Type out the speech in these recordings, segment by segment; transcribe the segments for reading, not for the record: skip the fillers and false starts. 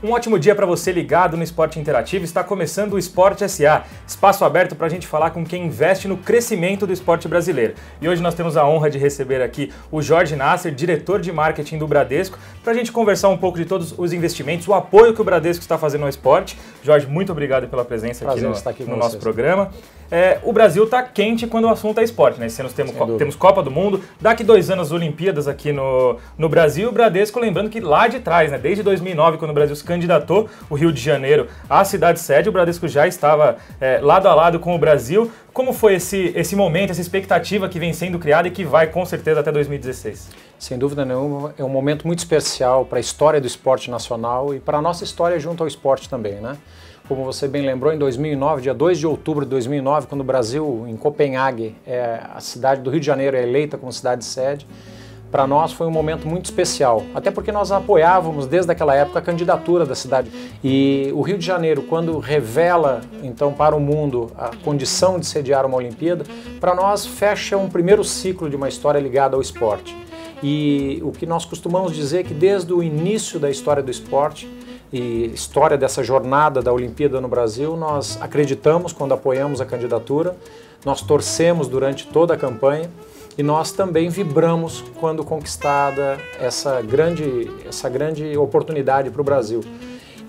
Um ótimo dia para você ligado no Esporte Interativo. Está começando o Esporte SA, espaço aberto para a gente falar com quem investe no crescimento do esporte brasileiro. E hoje nós temos a honra de receber aqui o Jorge Nasser, diretor de marketing do Bradesco, para a gente conversar um pouco de todos os investimentos, o apoio que o Bradesco está fazendo ao esporte. Jorge, muito obrigado pela presença aqui no nosso programa. O Brasil está quente quando o assunto é esporte, né? Esse ano temos Copa do Mundo, daqui 2 anos Olimpíadas aqui no Brasil. O Bradesco, lembrando que lá de trás, né, desde 2009, quando o Brasil se candidatou, o Rio de Janeiro, à cidade-sede, o Bradesco já estava lado a lado com o Brasil. Como foi esse momento, essa expectativa que vem sendo criada e que vai com certeza até 2016? Sem dúvida nenhuma, é um momento muito especial para a história do esporte nacional e para a nossa história junto ao esporte também, né? Como você bem lembrou, em 2009, dia 2 de outubro de 2009, quando o Brasil, em Copenhague, a cidade do Rio de Janeiro é eleita como cidade-sede, para nós foi um momento muito especial, até porque nós apoiávamos desde aquela época a candidatura da cidade. E o Rio de Janeiro, quando revela então para o mundo a condição de sediar uma Olimpíada, para nós fecha um primeiro ciclo de uma história ligada ao esporte. E o que nós costumamos dizer é que desde o início da história do esporte, e história dessa jornada da Olimpíada no Brasil, nós acreditamos quando apoiamos a candidatura, nós torcemos durante toda a campanha e nós também vibramos quando conquistada essa grande oportunidade para o Brasil.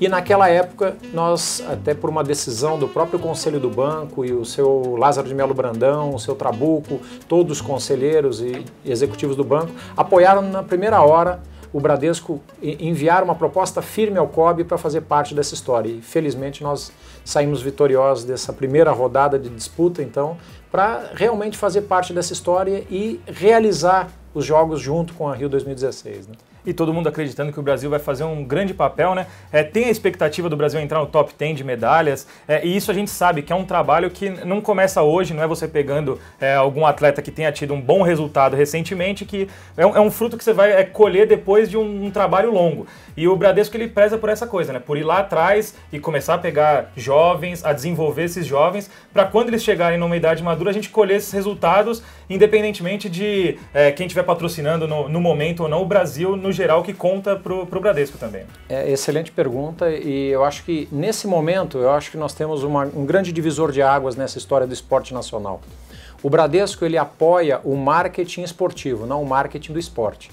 E naquela época, nós, até por uma decisão do próprio Conselho do Banco e o seu Lázaro de Melo Brandão, o seu Trabuco, todos os conselheiros e executivos do banco, apoiaram na primeira hora o Bradesco enviar uma proposta firme ao COB para fazer parte dessa história. E felizmente nós saímos vitoriosos dessa primeira rodada de disputa, então, para realmente fazer parte dessa história e realizar os jogos junto com a Rio 2016, né? E todo mundo acreditando que o Brasil vai fazer um grande papel, né? Tem a expectativa do Brasil entrar no top 10 de medalhas, e isso a gente sabe que é um trabalho que não começa hoje, não é você pegando algum atleta que tenha tido um bom resultado recentemente, que é um fruto que você vai colher depois de um trabalho longo. E o Bradesco, ele preza por essa coisa, né? Por ir lá atrás e começar a pegar jovens, a desenvolver esses jovens, para quando eles chegarem numa idade madura, a gente colher esses resultados, independentemente de quem estiver patrocinando no momento ou não, o Brasil, no geral, que conta para o Bradesco também. Excelente pergunta, e eu acho que nesse momento, nós temos um grande divisor de águas nessa história do esporte nacional. O Bradesco, ele apoia o marketing esportivo, não o marketing do esporte.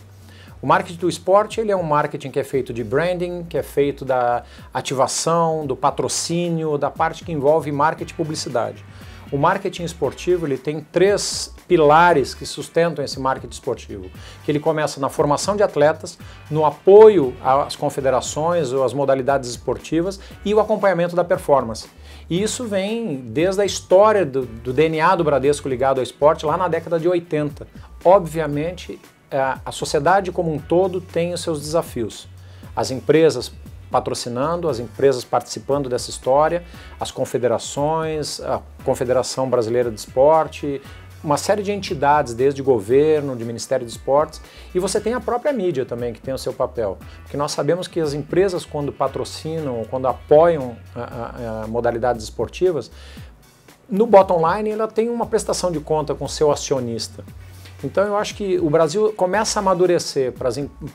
O marketing do esporte, ele é um marketing que é feito de branding, que é feito da ativação, do patrocínio, da parte que envolve marketing e publicidade. O marketing esportivo, ele tem 3 pilares que sustentam esse marketing esportivo, que ele começa na formação de atletas, no apoio às confederações ou às modalidades esportivas e o acompanhamento da performance. E isso vem desde a história do DNA do Bradesco ligado ao esporte, lá na década de 80. Obviamente, a sociedade como um todo tem os seus desafios. As empresas patrocinando, as empresas participando dessa história, as confederações, a Confederação Brasileira de Esporte, uma série de entidades, desde governo, de Ministério de Esportes, e você tem a própria mídia também, que tem o seu papel. Porque nós sabemos que as empresas, quando patrocinam, quando apoiam modalidades esportivas, no bottom line ela tem uma prestação de conta com o seu acionista. Então eu acho que o Brasil começa a amadurecer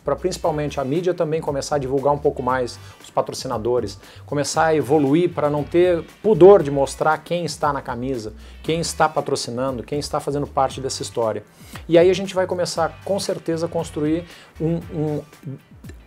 para principalmente a mídia também começar a divulgar um pouco mais os patrocinadores, começar a evoluir para não ter pudor de mostrar quem está na camisa, quem está patrocinando, quem está fazendo parte dessa história. E aí a gente vai começar com certeza a construir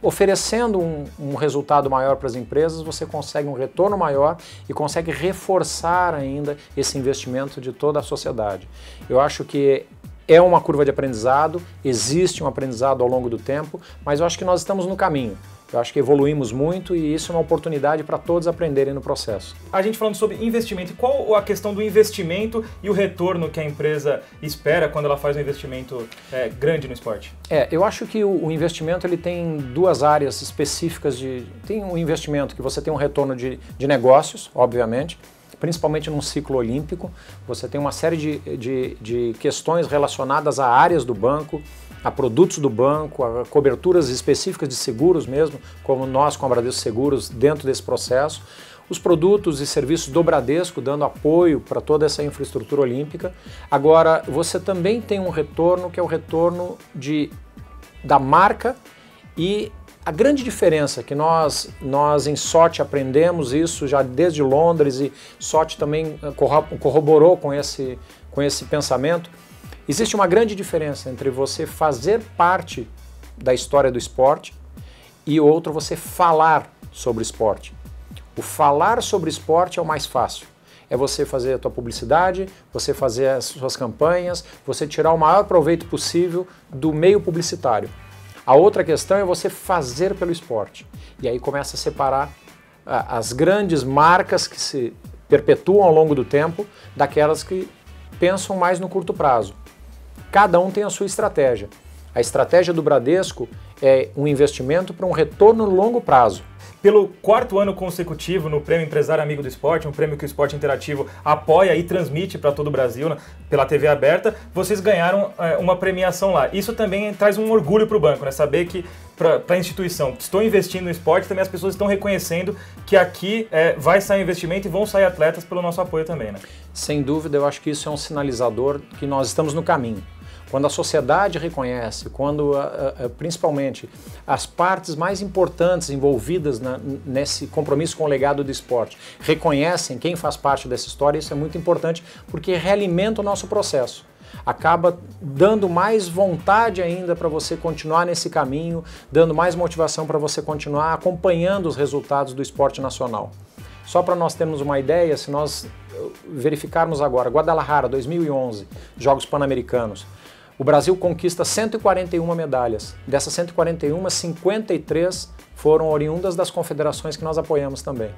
oferecendo um resultado maior para as empresas, você consegue um retorno maior e consegue reforçar ainda esse investimento de toda a sociedade. Eu acho que é uma curva de aprendizado, existe um aprendizado ao longo do tempo, mas eu acho que nós estamos no caminho. Eu acho que evoluímos muito e isso é uma oportunidade para todos aprenderem no processo. A gente falando sobre investimento, e qual a questão do investimento e o retorno que a empresa espera quando ela faz um investimento grande no esporte? Eu acho que o investimento ele tem 2 áreas específicas. Tem um investimento que você tem um retorno de negócios, obviamente, principalmente num ciclo olímpico. Você tem uma série de questões relacionadas a áreas do banco, a produtos do banco, a coberturas específicas de seguros mesmo, como nós com a Bradesco Seguros dentro desse processo. Os produtos e serviços do Bradesco dando apoio para toda essa infraestrutura olímpica. Agora, você também tem um retorno que é o retorno da marca e A grande diferença que nós em Sochi aprendemos isso já desde Londres, e Sochi também corroborou com esse pensamento, existe uma grande diferença entre você fazer parte da história do esporte e outro você falar sobre esporte. O falar sobre esporte é o mais fácil. É você fazer a tua publicidade, você fazer as suas campanhas, você tirar o maior proveito possível do meio publicitário. A outra questão é você fazer pelo esporte. E aí começa a separar as grandes marcas que se perpetuam ao longo do tempo daquelas que pensam mais no curto prazo. Cada um tem a sua estratégia. A estratégia do Bradesco é um investimento para um retorno no longo prazo. Pelo quarto ano consecutivo no Prêmio Empresário Amigo do Esporte, um prêmio que o Esporte Interativo apoia e transmite para todo o Brasil, né, pela TV aberta, vocês ganharam uma premiação lá. Isso também traz um orgulho para o banco, né? Saber que para a instituição, estou investindo no esporte, também as pessoas estão reconhecendo que aqui vai sair investimento e vão sair atletas pelo nosso apoio também, né? Sem dúvida, eu acho que isso é um sinalizador que nós estamos no caminho. Quando a sociedade reconhece, quando principalmente as partes mais importantes envolvidas nesse compromisso com o legado do esporte reconhecem quem faz parte dessa história, isso é muito importante porque realimenta o nosso processo. Acaba dando mais vontade ainda para você continuar nesse caminho, dando mais motivação para você continuar acompanhando os resultados do esporte nacional. Só para nós termos uma ideia, se nós verificarmos agora, Guadalajara 2011, Jogos Pan-Americanos, o Brasil conquista 141 medalhas. Dessas 141, 53 foram oriundas das confederações que nós apoiamos também,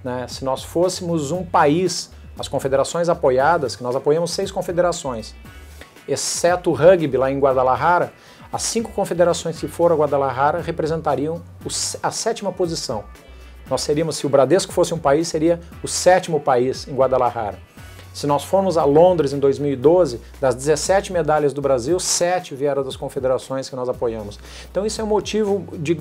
né? Se nós fôssemos um país, as confederações apoiadas, que nós apoiamos 6 confederações, exceto o rugby lá em Guadalajara, as 5 confederações que foram a Guadalajara representariam a 7ª posição. Nós seríamos, se o Bradesco fosse um país, seria o 7º país em Guadalajara. Se nós formos a Londres em 2012, das 17 medalhas do Brasil, 7 vieram das confederações que nós apoiamos. Então isso é um motivo de,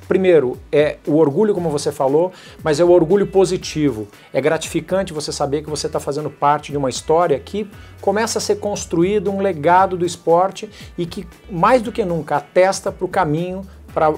primeiro, é o orgulho, como você falou, mas é o orgulho positivo. É gratificante você saber que você está fazendo parte de uma história que começa a ser construído um legado do esporte e que, mais do que nunca, atesta para o caminho, para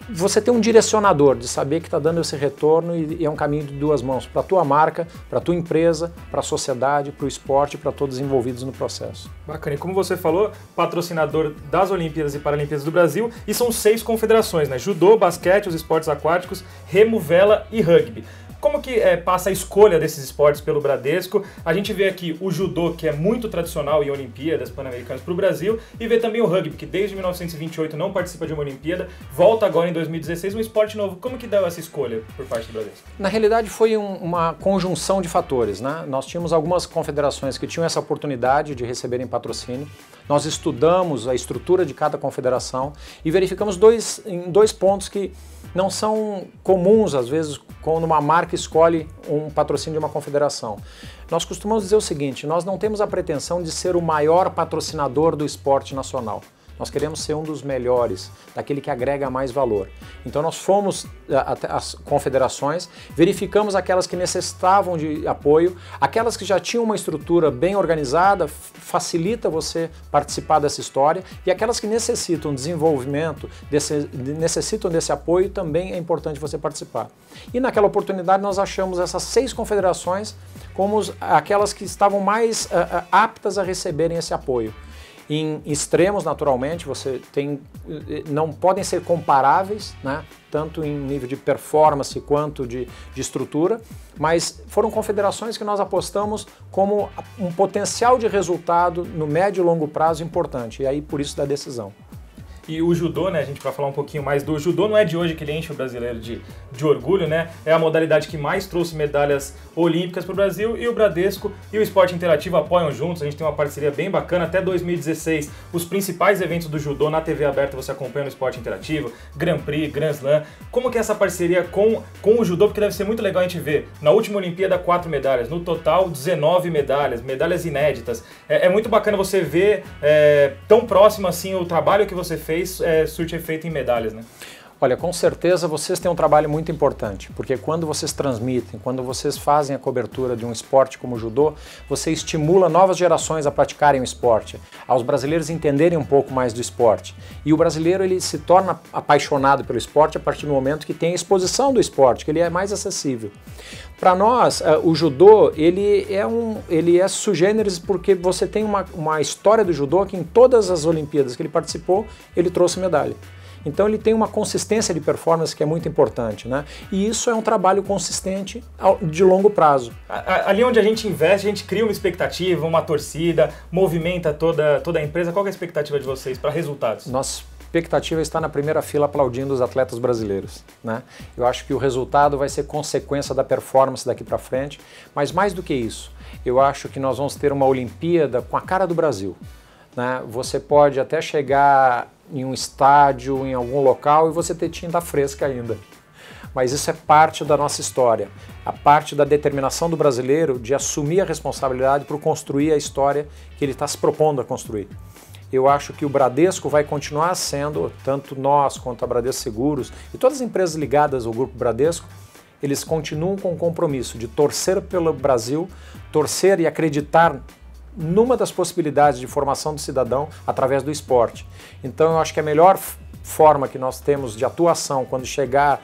você ter um direcionador de saber que está dando esse retorno e é um caminho de 2 mãos, para a tua marca, para a tua empresa, para a sociedade, para o esporte, para todos envolvidos no processo. Bacana. E como você falou, patrocinador das Olimpíadas e Paralimpíadas do Brasil, e são 6 confederações, né? Judô, basquete, os esportes aquáticos, remo, vela e rugby. Como que passa a escolha desses esportes pelo Bradesco? A gente vê aqui o judô, que é muito tradicional em Olimpíadas Pan-Americanas para o Brasil, e vê também o rugby, que desde 1928 não participa de uma Olimpíada, volta agora em 2016, um esporte novo. Como que deu essa escolha por parte do Bradesco? Na realidade foi uma conjunção de fatores, né? Nós tínhamos algumas confederações que tinham essa oportunidade de receberem patrocínio. Nós estudamos a estrutura de cada confederação e verificamos em dois pontos que não são comuns, às vezes, quando uma marca escolhe um patrocínio de uma confederação. Nós costumamos dizer o seguinte: nós não temos a pretensão de ser o maior patrocinador do esporte nacional. Nós queremos ser um dos melhores, daquele que agrega mais valor. Então nós fomos até as confederações, verificamos aquelas que necessitavam de apoio, aquelas que já tinham uma estrutura bem organizada, facilita você participar dessa história, e aquelas que necessitam desenvolvimento, necessitam desse apoio, também é importante você participar. E naquela oportunidade nós achamos essas 6 confederações como aquelas que estavam mais aptas a receberem esse apoio. Em extremos, naturalmente, não podem ser comparáveis, né? Tanto em nível de performance quanto de estrutura, mas foram confederações que nós apostamos como um potencial de resultado no médio e longo prazo importante, e aí por isso da decisão. E o judô, né, a gente vai falar um pouquinho mais do judô, não é de hoje que ele enche o brasileiro de orgulho, né? É a modalidade que mais trouxe medalhas olímpicas para o Brasil, e o Bradesco e o Esporte Interativo apoiam juntos. A gente tem uma parceria bem bacana. Até 2016, os principais eventos do judô na TV aberta você acompanha no Esporte Interativo, Grand Prix, Grand Slam. Como que é essa parceria com o judô? Porque deve ser muito legal a gente ver. Na última Olimpíada, 4 medalhas, no total 19 medalhas inéditas. É muito bacana você ver tão próximo assim o trabalho que você fez surte efeito em medalhas, né? Olha, com certeza vocês têm um trabalho muito importante, porque quando vocês transmitem, quando vocês fazem a cobertura de um esporte como o judô, você estimula novas gerações a praticarem o esporte, aos brasileiros entenderem um pouco mais do esporte. E o brasileiro ele se torna apaixonado pelo esporte a partir do momento que tem a exposição do esporte, que ele é mais acessível. Para nós, o judô ele é sui generis porque você tem uma história do judô que em todas as Olimpíadas que ele participou, ele trouxe medalha. Então ele tem uma consistência de performance que é muito importante, né? E isso é um trabalho consistente de longo prazo. Ali onde a gente investe, a gente cria uma expectativa, uma torcida, movimenta toda a empresa. Qual é a expectativa de vocês para resultados? Nossa expectativa está na primeira fila aplaudindo os atletas brasileiros, né? Eu acho que o resultado vai ser consequência da performance daqui para frente, mas mais do que isso, eu acho que nós vamos ter uma Olimpíada com a cara do Brasil, né? Você pode até chegar em um estádio, em algum local, e você ter tinta fresca ainda. Mas isso é parte da nossa história, a parte da determinação do brasileiro de assumir a responsabilidade por construir a história que ele está se propondo a construir. Eu acho que o Bradesco vai continuar sendo, tanto nós quanto a Bradesco Seguros e todas as empresas ligadas ao Grupo Bradesco, eles continuam com o compromisso de torcer pelo Brasil, torcer e acreditar numa das possibilidades de formação do cidadão através do esporte. Então eu acho que a melhor forma que nós temos de atuação quando chegar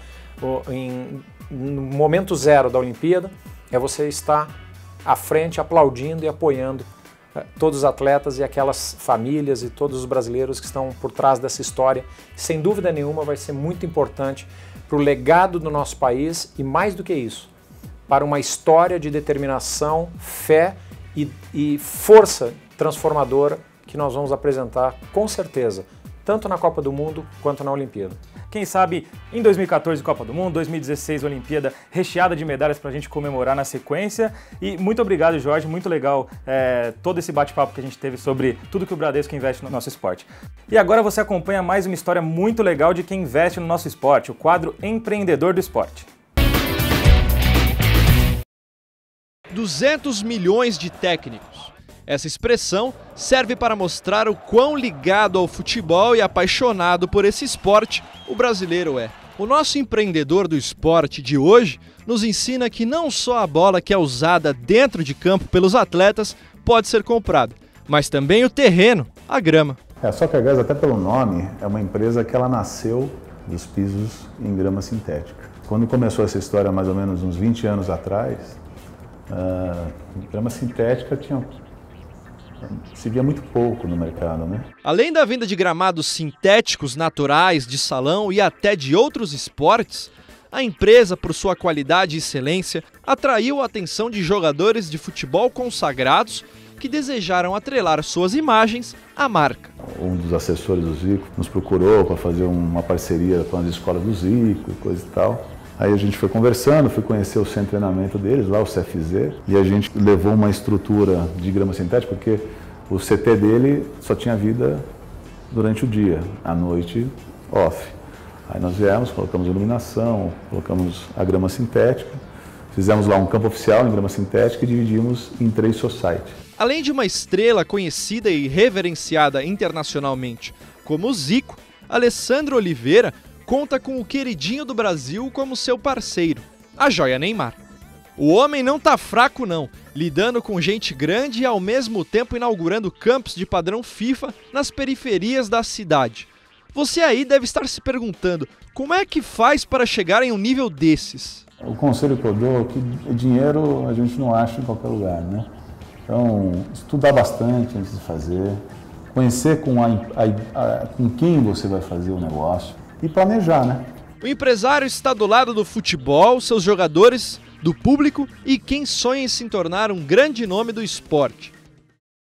no momento zero da Olimpíada é você estar à frente aplaudindo e apoiando todos os atletas e aquelas famílias e todos os brasileiros que estão por trás dessa história, que sem dúvida nenhuma vai ser muito importante para o legado do nosso país e mais do que isso, para uma história de determinação, fé e força transformadora que nós vamos apresentar com certeza, tanto na Copa do Mundo quanto na Olimpíada. Quem sabe em 2014 Copa do Mundo, 2016 Olimpíada, recheada de medalhas para a gente comemorar na sequência. E muito obrigado, Jorge, muito legal todo esse bate-papo que a gente teve sobre tudo que o Bradesco investe no nosso esporte. E agora você acompanha mais uma história muito legal de quem investe no nosso esporte, o quadro Empreendedor do Esporte. 200 milhões de técnicos. Essa expressão serve para mostrar o quão ligado ao futebol e apaixonado por esse esporte o brasileiro é. O nosso empreendedor do esporte de hoje nos ensina que não só a bola que é usada dentro de campo pelos atletas pode ser comprada, mas também o terreno, a grama. A Soccergrass, até pelo nome, é uma empresa que ela nasceu dos pisos em grama sintética. Quando começou essa história, mais ou menos uns 20 anos atrás, grama sintética se via muito pouco no mercado, né? Além da venda de gramados sintéticos, naturais, de salão e até de outros esportes, a empresa, por sua qualidade e excelência, atraiu a atenção de jogadores de futebol consagrados que desejaram atrelar suas imagens à marca. Um dos assessores do Zico nos procurou para fazer uma parceria com as escolas do Zico e coisa e tal. Aí a gente foi conversando, fui conhecer o centro de treinamento deles, lá o CFZ, e a gente levou uma estrutura de grama sintética, porque o CT dele só tinha vida durante o dia, à noite off. Aí nós viemos, colocamos iluminação, colocamos a grama sintética, fizemos lá um campo oficial em grama sintética e dividimos em 3 society. Além de uma estrela conhecida e reverenciada internacionalmente como o Zico, Alessandro Oliveira conta com o queridinho do Brasil como seu parceiro, a joia Neymar. O homem não tá fraco não, lidando com gente grande e ao mesmo tempo inaugurando campos de padrão FIFA nas periferias da cidade. Você aí deve estar se perguntando, como é que faz para chegar em um nível desses? O conselho que eu dou é que dinheiro a gente não acha em qualquer lugar, né? Então, estudar bastante antes de fazer, conhecer com quem você vai fazer o negócio, e planejar, né? O empresário está do lado do futebol, seus jogadores, do público e quem sonha em se tornar um grande nome do esporte.